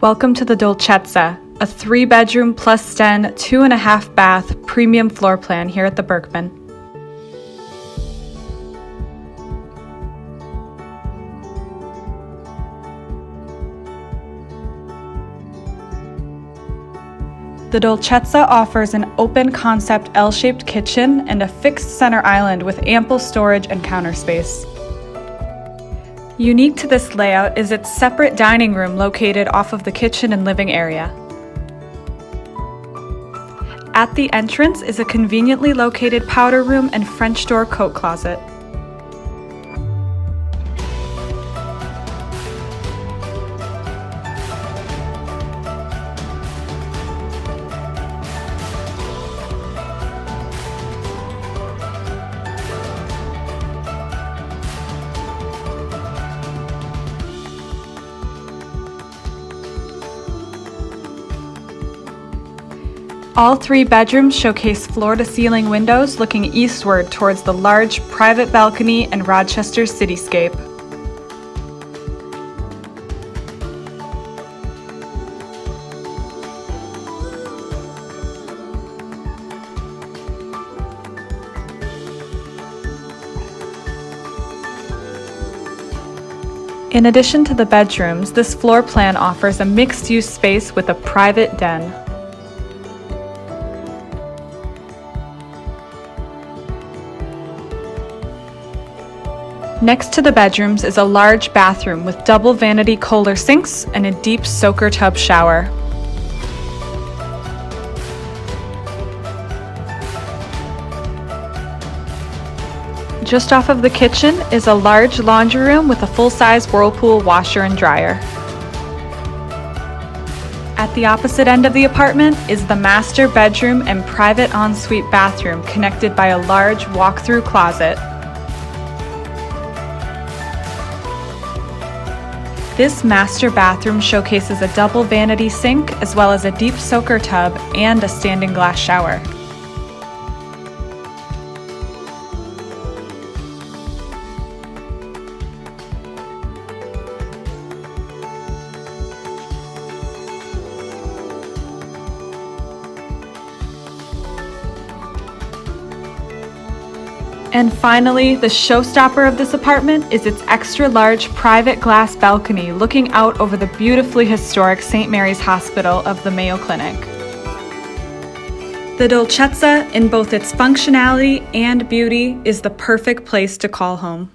Welcome to the Dolcezza, a 3-bedroom plus den, 2.5 bath premium floor plan here at the Berkman. The Dolcezza offers an open concept L-shaped kitchen and a fixed center island with ample storage and counter space. Unique to this layout is its separate dining room located off of the kitchen and living area. At the entrance is a conveniently located powder room and French door coat closet. All 3 bedrooms showcase floor-to-ceiling windows looking eastward towards the large private balcony and Rochester's cityscape. In addition to the bedrooms, this floor plan offers a mixed-use space with a private den. Next to the bedrooms is a large bathroom with double vanity Kohler sinks and a deep soaker tub shower. Just off of the kitchen is a large laundry room with a full-size Whirlpool washer and dryer. At the opposite end of the apartment is the master bedroom and private ensuite bathroom connected by a large walk-through closet. This master bathroom showcases a double vanity sink as well as a deep soaker tub and a standing glass shower. And finally, the showstopper of this apartment is its extra-large private glass balcony looking out over the beautifully historic St. Mary's Hospital of the Mayo Clinic. The Dolcezza, in both its functionality and beauty, is the perfect place to call home.